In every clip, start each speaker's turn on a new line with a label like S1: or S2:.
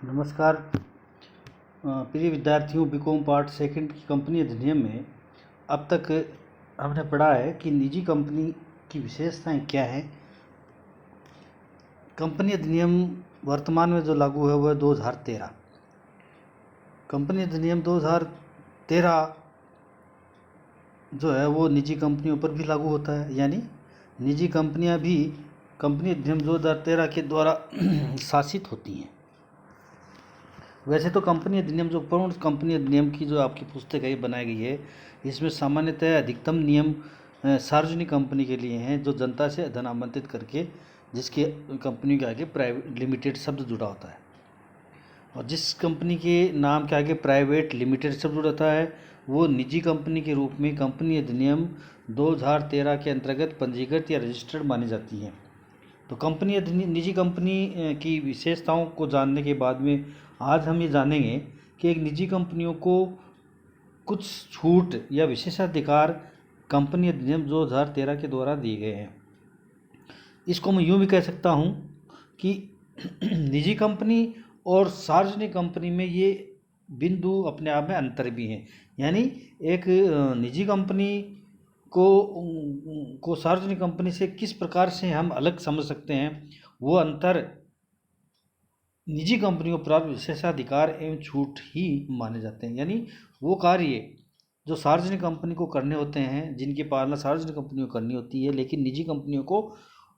S1: नमस्कार। प्रिय विद्यार्थियों, बीकॉम पार्ट सेकंड की कंपनी अधिनियम में अब तक हमने पढ़ा है कि निजी कंपनी की विशेषताएं क्या हैं। कंपनी अधिनियम वर्तमान में जो लागू है वह है 2013। कंपनी अधिनियम 2013 जो है वो निजी कंपनियों पर भी लागू होता है, यानी निजी कंपनियां भी कंपनी अधिनियम 2013 के द्वारा शासित होती हैं। वैसे तो कंपनी अधिनियम जो पूर्ण कंपनी अधिनियम की जो आपकी पुस्तक है ये बनाई गई है, इसमें सामान्यतः अधिकतम नियम सार्वजनिक कंपनी के लिए हैं, जो जनता से धन आवंटित करके जिसके कंपनी के आगे प्राइवेट लिमिटेड शब्द जुड़ा होता है, और जिस कंपनी के नाम के आगे प्राइवेट लिमिटेड शब्द जुड़ा होता है वो निजी कंपनी के रूप में कंपनी अधिनियम 2013 के अंतर्गत पंजीकृत या रजिस्टर्ड मानी जाती है। तो कंपनी निजी कंपनी की विशेषताओं को जानने के बाद में आज हम ये जानेंगे कि एक निजी कंपनियों को कुछ छूट या विशेषाधिकार कंपनी अधिनियम 2013 के द्वारा दिए गए हैं। इसको मैं यूँ भी कह सकता हूँ कि निजी कंपनी और सार्वजनिक कंपनी में ये बिंदु अपने आप में अंतर भी हैं। यानी एक निजी कंपनी को सार्वजनिक कंपनी से किस प्रकार से हम अलग समझ सकते हैं, वो अंतर निजी कंपनियों पर प्राप्त विशेषाधिकार एवं छूट ही माने जाते हैं। यानी वो कार्य जो सार्वजनिक कंपनी को करने होते हैं, जिनकी पालना सार्वजनिक कंपनियों को करनी होती है, लेकिन निजी कंपनियों को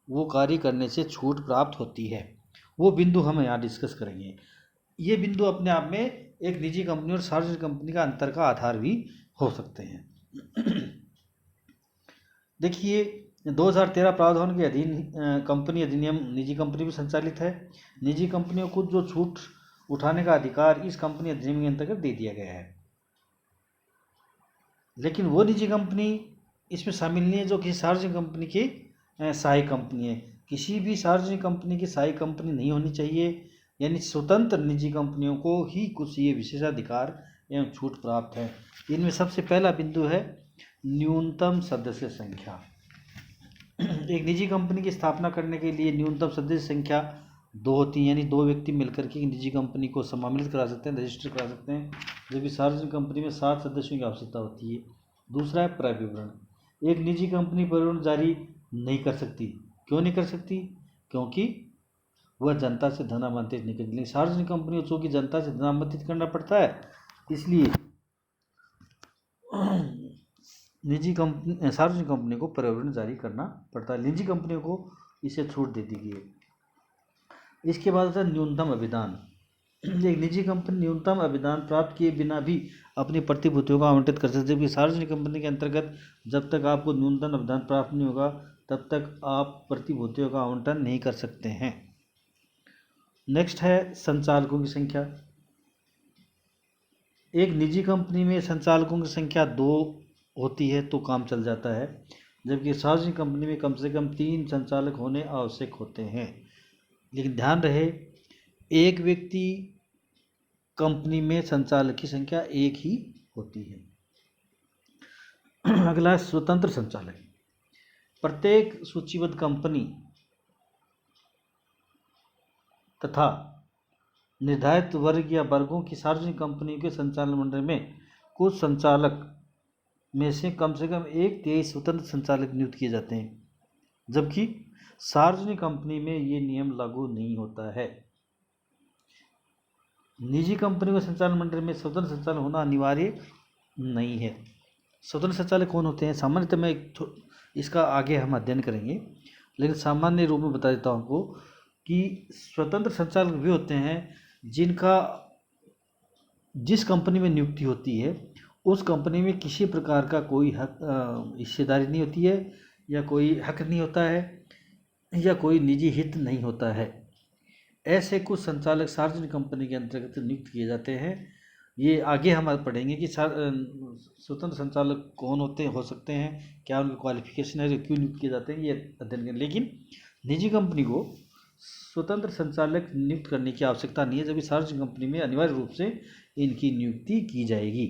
S1: वो कार्य करने से छूट प्राप्त होती है, वो बिंदु हम यहाँ डिस्कस करेंगे। ये बिंदु अपने आप में एक निजी कंपनी और सार्वजनिक कंपनी का अंतर का आधार भी हो सकते हैं। देखिए, 2013 प्रावधान के अधीन कंपनी अधिनियम निजी कंपनी भी संचालित है। निजी कंपनियों को जो छूट उठाने का अधिकार इस कंपनी अधिनियम के अंतर्गत दे दिया गया है, लेकिन वो निजी कंपनी इसमें शामिल नहीं है जो किसी सार्वजनिक कंपनी की सहायक कंपनी है। किसी भी सार्वजनिक कंपनी की सहायक कंपनी नहीं होनी चाहिए, यानी स्वतंत्र निजी कंपनियों को ही कुछ ये विशेषाधिकार एवं छूट प्राप्त है। इनमें सबसे पहला बिंदु है न्यूनतम सदस्य संख्या। एक निजी कंपनी की स्थापना करने के लिए न्यूनतम सदस्य संख्या 2 होती है, यानी 2 व्यक्ति मिलकर के निजी कंपनी को सम्मिलित करा सकते हैं, रजिस्टर करा सकते हैं, जबकि सार्वजनिक कंपनी में 7 सदस्यों की आवश्यकता होती है। दूसरा है प्रविवरण। एक निजी कंपनी प्रविवरण जारी नहीं कर सकती। क्यों नहीं कर सकती? क्योंकि वह जनता से धन आवंटित नहीं करती। सार्वजनिक कंपनी चूँकि जनता से धन आवंटित करना पड़ता है, इसलिए सार्वजनिक कंपनी को प्रविवरण जारी करना पड़ता है। निजी कंपनियों को इसे छूट दे दी गई है। इसके बाद होता है न्यूनतम अभिदान। एक निजी कंपनी न्यूनतम अभिदान प्राप्त किए बिना भी अपनी प्रतिभूतियों का आवंटित कर सकती है, जबकि सार्वजनिक कंपनी के अंतर्गत जब तक आपको न्यूनतम अभिदान प्राप्त नहीं होगा तब तक आप प्रतिभूतियों का आवंटन नहीं कर सकते हैं। नेक्स्ट है संचालकों की संख्या। एक निजी कंपनी में संचालकों की संख्या 2 होती है तो काम चल जाता है, जबकि सार्वजनिक कंपनी में कम से कम 3 संचालक होने आवश्यक होते हैं। लेकिन ध्यान रहे, एक व्यक्ति कंपनी में संचालक की संख्या 1 ही होती है। अगला है स्वतंत्र संचालक। प्रत्येक सूचीबद्ध कंपनी तथा निर्धारित वर्ग या वर्गों की सार्वजनिक कंपनी के संचालन मंडल में कुछ संचालक में से कम 1/3 स्वतंत्र संचालक नियुक्त किए जाते हैं, जबकि सार्वजनिक कंपनी में ये नियम लागू नहीं होता है। निजी कंपनी के संचालन मंडल में स्वतंत्र संचालक होना अनिवार्य नहीं है। स्वतंत्र संचालक कौन होते हैं? सामान्यतः मैं इसका आगे हम अध्ययन करेंगे, लेकिन सामान्य रूप में बता देता हूँ आपको कि स्वतंत्र संचालक वे होते हैं जिनका जिस कंपनी में नियुक्ति होती है उस कंपनी में किसी प्रकार का कोई हक हिस्सेदारी नहीं होती है, या कोई हक नहीं होता है, या कोई निजी हित नहीं होता है। ऐसे कुछ संचालक सार्वजनिक कंपनी के अंतर्गत नियुक्त किए जाते हैं। ये आगे हम पढ़ेंगे कि स्वतंत्र संचालक कौन हो सकते हैं, क्या उनके क्वालिफिकेशन है, क्यों नियुक्त किए जाते हैं, ये अध्ययन करें। लेकिन निजी कंपनी को स्वतंत्र संचालक नियुक्त करने की आवश्यकता नहीं है, जबकि सार्वजनिक कंपनी में अनिवार्य रूप से इनकी नियुक्ति की जाएगी।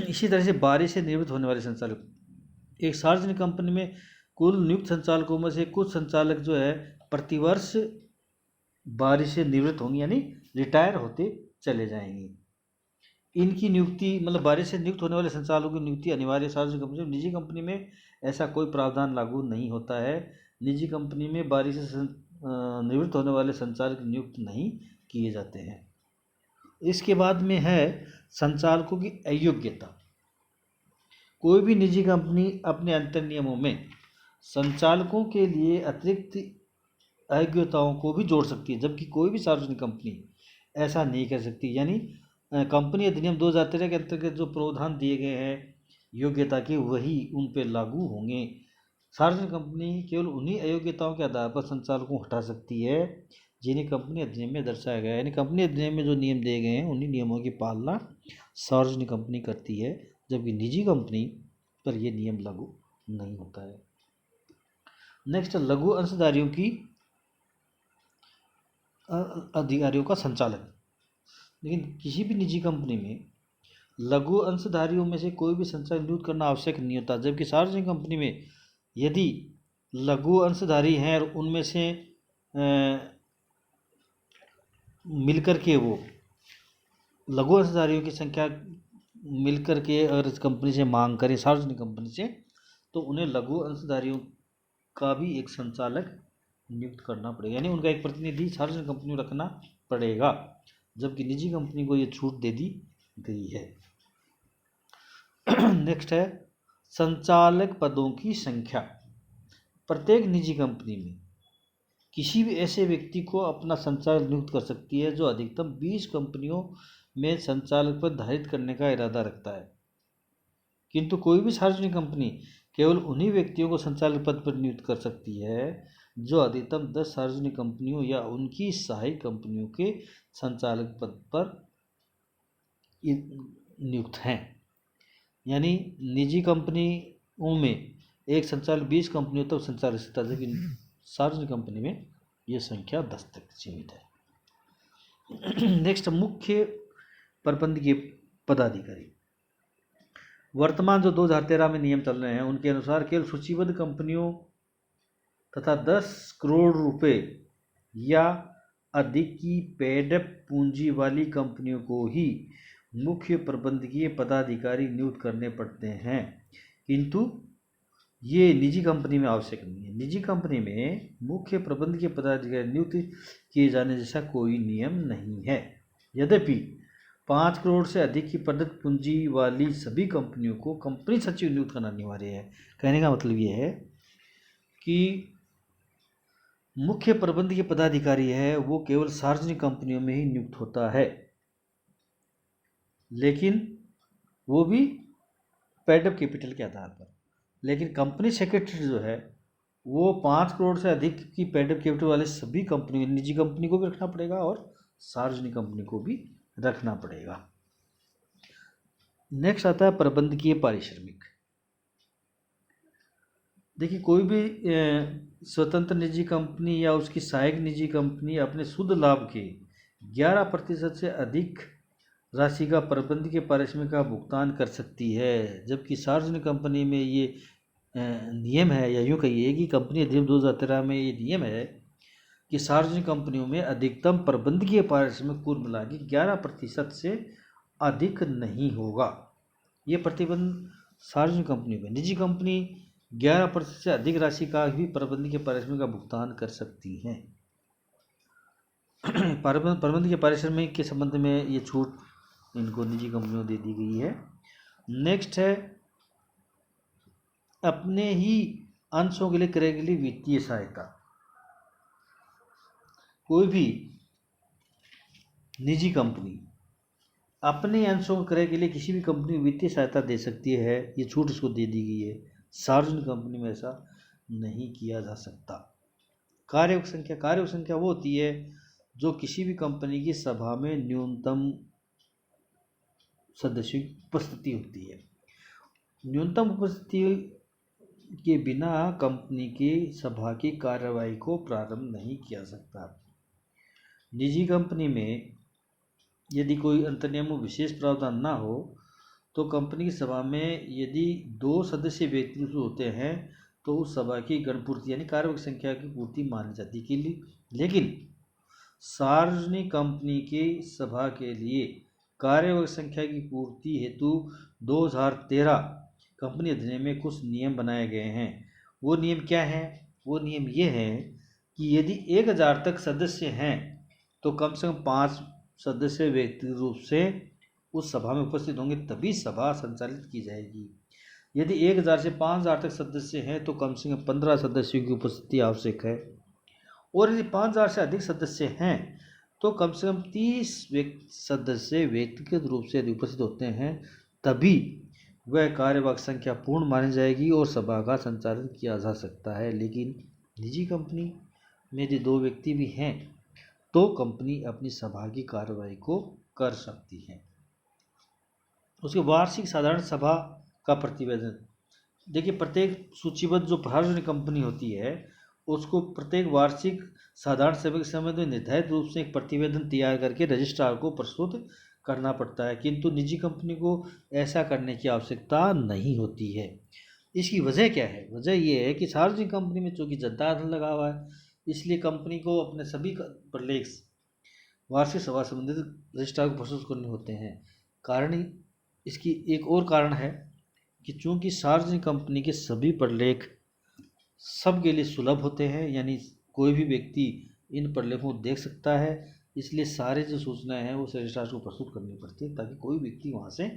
S1: इसी तरह से बारी से निवृत्त होने वाले संचालक। एक सार्वजनिक कंपनी में कुल नियुक्त संचालकों में से कुछ संचालक जो है प्रतिवर्ष बारिश से निवृत्त होंगी, यानी रिटायर होते चले जाएंगी। इनकी नियुक्ति मतलब बारिश से नियुक्त होने वाले संचालकों की नियुक्ति अनिवार्य सार्वजनिक कंपनी में। निजी कंपनी में ऐसा कोई प्रावधान लागू नहीं होता है। निजी कंपनी में बारिश से निवृत्त होने वाले संचालक नियुक्त नहीं किए जाते हैं। इसके बाद में है संचालकों की अयोग्यता। कोई भी निजी कंपनी अपने अंतर नियमों में संचालकों के लिए अतिरिक्त अयोग्यताओं को भी जोड़ सकती है, जबकि कोई भी सार्वजनिक कंपनी ऐसा नहीं कर सकती। यानी कंपनी अधिनियम 2013 के अंतर्गत जो प्रावधान दिए गए हैं योग्यता के, वही उन पर लागू होंगे। सार्वजनिक कंपनी केवल उन्हीं अयोग्यताओं के आधार पर संचालकों को हटा सकती है जिन्हें कंपनी अधिनियम में दर्शाया गया है। यानी कंपनी अधिनियम में जो नियम दिए गए हैं उन्हीं नियमों की पालना सार्वजनिक कंपनी करती है, जबकि निजी कंपनी पर यह नियम लागू नहीं होता है। नेक्स्ट, लघु अंशधारियों की अधिकारियों का संचालन। लेकिन किसी भी निजी कंपनी में लघु अंशधारियों में से कोई भी संचालक नियुक्त करना आवश्यक नहीं होता, जबकि सार्वजनिक कंपनी में यदि लघु अंशधारी हैं और उनमें से मिलकर के वो लघु अंशधारियों की संख्या मिलकर के अगर इस कंपनी से मांग करें सार्वजनिक कंपनी से, तो उन्हें लघु अंशधारियों का भी एक संचालक नियुक्त करना पड़ेगा, यानी उनका एक प्रतिनिधि सार्वजनिक कंपनी में रखना पड़ेगा, जबकि निजी कंपनी को ये छूट दे दी गई है। नेक्स्ट है संचालक पदों की संख्या। प्रत्येक निजी कंपनी में किसी भी ऐसे व्यक्ति को अपना संचालक नियुक्त कर सकती है जो अधिकतम 20 कंपनियों में संचालक पद धारित करने का इरादा रखता है, किंतु कोई भी सार्वजनिक कंपनी केवल उन्हीं व्यक्तियों को संचालक पद पर नियुक्त कर सकती है जो अधिकतम 10 सार्वजनिक कंपनियों या उनकी सहायक कंपनियों के संचालक पद पर नियुक्त हैं। यानी निजी कंपनियों में एक संचालक 20 कंपनियों तक संचालित होता है, लेकिन सार्वजनिक कंपनी में ये संख्या 10 तक सीमित है। नेक्स्ट, मुख्य प्रबंधकीय पदाधिकारी। वर्तमान जो 2013 में नियम चल रहे हैं उनके अनुसार केवल सूचीबद्ध कंपनियों तथा 10 करोड़ रुपए या अधिक की पेड अप पूंजी वाली कंपनियों को ही मुख्य प्रबंधकीय पदाधिकारी नियुक्त करने पड़ते हैं, किंतु ये निजी कंपनी में आवश्यक नहीं है। निजी कंपनी में मुख्य प्रबंधकीय पदाधिकारी नियुक्त किए जाने जैसा कोई नियम नहीं है। यद्यपि 5 करोड़ से अधिक की प्रदत्त पूंजी वाली सभी कंपनियों को कंपनी सचिव नियुक्त करना अनिवार्य है। कहने का मतलब ये है कि मुख्य प्रबंधकीय पदाधिकारी है वो केवल सार्वजनिक कंपनियों में ही नियुक्त होता है, लेकिन वो भी पेड अप कैपिटल के आधार पर। लेकिन कंपनी सेक्रेटरी जो है वो 5 करोड़ से अधिक की पेड अप कैपिटल वाले सभी कंपनी, निजी कंपनी को भी रखना पड़ेगा और सार्वजनिक कंपनी को भी रखना पड़ेगा। नेक्स्ट आता है प्रबंधकीय पारिश्रमिक। देखिए, कोई भी स्वतंत्र निजी कंपनी या उसकी सहायक निजी कंपनी अपने शुद्ध लाभ के 11% से अधिक राशि का प्रबंधकीय पारिश्रमिक का भुगतान कर सकती है, जबकि सार्वजनिक कंपनी में ये नियम है, या यूँ कहिए कि कंपनी अधिनियम 2013 में ये नियम है कि सार्वजनिक कंपनियों में अधिकतम प्रबंधकीय पारिश्रमिक कुल मिला के 11% से अधिक नहीं होगा। ये प्रतिबंध सार्वजनिक कंपनियों में। निजी कंपनी 11% से अधिक राशि का भी प्रबंधकीय पारिश्रमिक का भुगतान कर सकती हैं। प्रबंधकीय पारिश्रमिक के संबंध में ये छूट इनको निजी कंपनियों दे दी गई है। नेक्स्ट है अपने ही अंशों के लिए क्रय के लिए वित्तीय सहायता। कोई भी निजी कंपनी अपने अंशों के क्रय के लिए किसी भी कंपनी को वित्तीय सहायता दे सकती है, ये छूट इसको दे दी गई है। सार्वजनिक कंपनी में ऐसा नहीं किया जा सकता। कार्य संख्या वो होती है जो किसी भी कंपनी की सभा में न्यूनतम सदस्यों की उपस्थिति होती है। न्यूनतम उपस्थिति के बिना कंपनी की सभा की कार्यवाही को प्रारंभ नहीं किया सकता। निजी कंपनी में यदि कोई अंतर्नियमों विशेष प्रावधान ना हो तो कंपनी की सभा में यदि 2 सदस्य व्यक्ति होते हैं तो उस सभा की गणपूर्ति यानी कार्यवाही संख्या की पूर्ति मानी जाती है। लेकिन सार्वजनिक कंपनी की सभा के लिए कार्यवर्ग संख्या की पूर्ति हेतु 2013 कंपनी अधिनियम में कुछ नियम बनाए गए हैं। वो नियम क्या हैं? वो नियम ये हैं कि यदि 1000 तक सदस्य हैं तो कम से कम 5 सदस्य व्यक्तिगत रूप से उस सभा में उपस्थित होंगे, तभी सभा संचालित की जाएगी। यदि 1000 से 5000 तक सदस्य हैं तो कम से कम 15 सदस्यों की उपस्थिति आवश्यक है, और यदि 5000 से अधिक सदस्य हैं तो कम से कम 30 सदस्य व्यक्तिगत रूप से यदि उपस्थित होते हैं तभी वह कार्यवाहक संख्या पूर्ण मानी जाएगी और सभा का संचालन किया जा सकता है। लेकिन निजी कंपनी में यदि 2 व्यक्ति भी हैं तो कंपनी अपनी सभा की कार्यवाही को कर सकती है। उसके वार्षिक साधारण सभा का प्रतिवेदन। देखिए, प्रत्येक सूचीबद्ध जो सार्वजनिक कंपनी होती है उसको प्रत्येक वार्षिक साधारण सभा के समय में निर्धारित रूप से एक प्रतिवेदन तैयार करके रजिस्ट्रार को प्रस्तुत करना पड़ता है, किंतु निजी कंपनी को ऐसा करने की आवश्यकता नहीं होती है। इसकी वजह क्या है? वजह ये है कि सार्वजनिक कंपनी में चूंकि जनता धन लगा हुआ है, इसलिए कंपनी को अपने सभी प्रलेख वार्षिक सभा संबंधित रजिस्ट्रार को प्रस्तुत करने होते हैं। कारण इसकी एक और कारण है कि चूंकि सार्वजनिक कंपनी के सभी प्रलेख सबके लिए सुलभ होते हैं, यानी कोई भी व्यक्ति इन प्रलेखों को देख सकता है, इसलिए सारे जो सूचनाएं हैं वो रजिस्ट्रार को प्रस्तुत करनी पड़ती है ताकि कोई व्यक्ति वहाँ से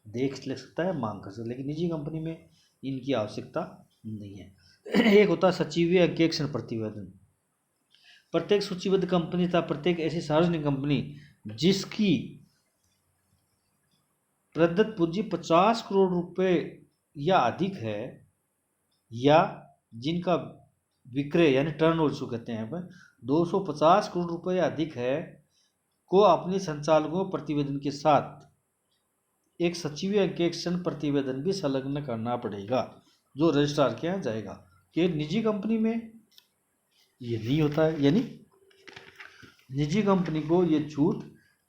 S1: देख ले सकता है, मांग कर सकता है। लेकिन निजी कंपनी में इनकी आवश्यकता नहीं है। एक होता है सचिवीय अंकेक्षण प्रतिवेदन। प्रत्येक सूचीबद्ध कंपनी तथा प्रत्येक ऐसी सार्वजनिक कंपनी जिसकी प्रदत्त पूंजी 50 करोड़ रुपए या अधिक है, या जिनका विक्रय यानी टर्नओवर जो कहते हैं पर 250 करोड़ रुपए या अधिक है, को अपने संचालकों प्रतिवेदन के साथ एक सचिवीय अंकेक्षण प्रतिवेदन भी संलग्न करना पड़ेगा जो रजिस्ट्रार के यहाँ जाएगा। कि निजी कंपनी में ये नहीं होता है, यानी निजी कंपनी को ये छूट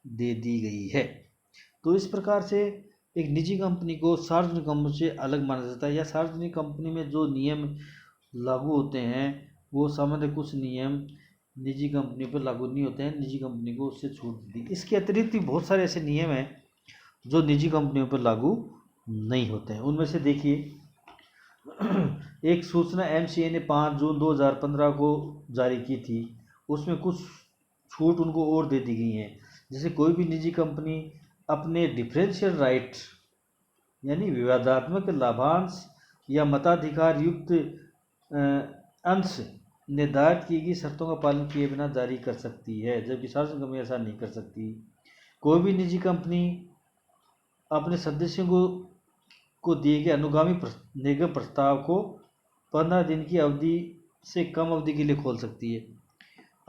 S1: दे दी गई है। तो इस प्रकार से एक निजी कंपनी को सार्वजनिक कंपनी से अलग माना जाता है, या सार्वजनिक कंपनी में जो नियम लागू होते हैं वो सामान्य कुछ नियम निजी कंपनी पर लागू नहीं होते हैं, निजी कंपनी को उससे छूट दी। इसके अतिरिक्त भी बहुत सारे ऐसे नियम हैं जो निजी कंपनियों पर लागू नहीं होते हैं। उनमें से देखिए, एक सूचना MCA ने 5 जून 2015 को जारी की थी, उसमें कुछ छूट उनको और दे दी गई हैं। जैसे कोई भी निजी कंपनी अपने डिफरेंशियल राइट यानी विवादात्मक लाभांश या मताधिकार युक्त अंश निर्धारित की गई शर्तों का पालन किए बिना जारी कर सकती है, जबकि सार्वजनिक कंपनी ऐसा नहीं कर सकती। कोई भी निजी कंपनी अपने सदस्यों को दिए गए अनुगामी निगम प्रस्ताव को 15 दिन की अवधि से कम अवधि के लिए खोल सकती है।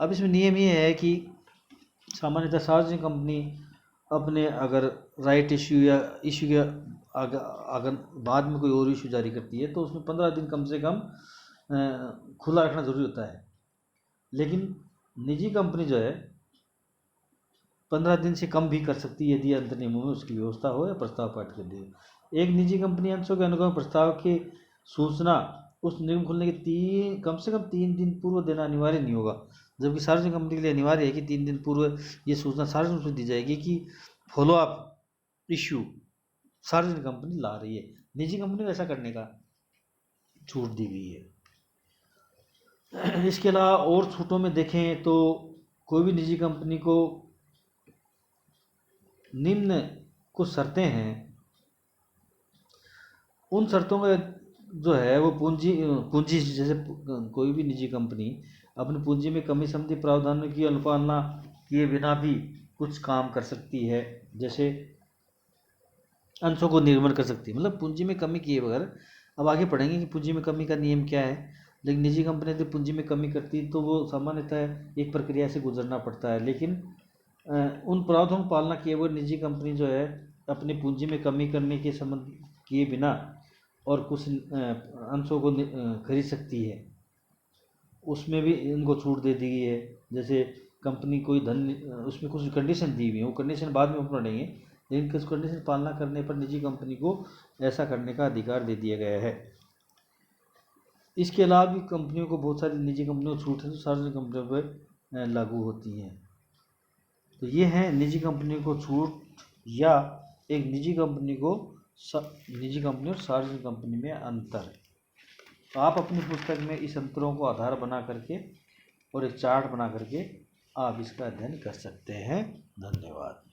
S1: अब इसमें नियम ये है कि सामान्यतः सार्वजनिक कंपनी अपने अगर राइट इश्यू या इश्यू के अगर बाद में कोई और इश्यू जारी करती है तो उसमें 15 दिन कम से कम खुला रखना ज़रूरी होता है। लेकिन निजी कंपनी जो है 15 दिन से कम भी कर सकती है यदि अंतर नियमों में उसकी व्यवस्था हो या प्रस्ताव पारित कर दिए। एक निजी कंपनी अंशों के अनुगमन प्रस्ताव की सूचना उस निगम खुलने के कम से कम 3 दिन पूर्व देना अनिवार्य नहीं होगा, जबकि सार्वजनिक कंपनी के लिए अनिवार्य है कि 3 दिन पूर्व ये सूचना सार्वजनिक रूप से दी जाएगी कि फॉलोअप इश्यू सार्वजनिक कंपनी ला रही है। निजी कंपनी को ऐसा करने का छूट दी गई है। इसके अलावा और छूटों में देखें तो कोई भी निजी कंपनी को निम्न कुछ शर्तें हैं, उन शर्तों का जो है वो पूंजी जैसे कोई भी निजी कंपनी अपनी पूंजी में कमी संबंधी प्रावधानों की अवमानना किए बिना भी कुछ काम कर सकती है, जैसे अंशों को निर्माण कर सकती है, मतलब पूंजी में कमी किए बगैर। अब आगे पढ़ेंगे कि पूंजी में कमी का नियम क्या है। लेकिन निजी कंपनी यदि पूंजी में कमी करती है तो वो सामान्यतः एक प्रक्रिया से गुजरना पड़ता है, लेकिन उन प्रावधानों की पालना किए बगैर निजी कंपनी जो है अपनी पूंजी में कमी करने के संबंध किए बिना और कुछ अंशों को खरीद सकती है, उसमें भी इनको छूट दे दी गई है। जैसे कंपनी कोई धन, उसमें कुछ कंडीशन दी हुई है, वो कंडीशन बाद में हम पढ़ेंगे, लेकिन कुछ कंडीशन पालना करने पर निजी कंपनी को ऐसा करने का अधिकार दे दिया गया है। इसके अलावा भी कंपनियों को बहुत सारी निजी कंपनियों को छूट है जो सार्वजनिक कंपनियों पर लागू होती हैं। तो ये हैं निजी कंपनी को छूट या एक निजी कंपनी और सार्वजनिक कंपनी में अंतर। तो आप अपनी पुस्तक में इस अंतरों को आधार बना करके और एक चार्ट बना करके आप इसका अध्ययन कर सकते हैं। धन्यवाद।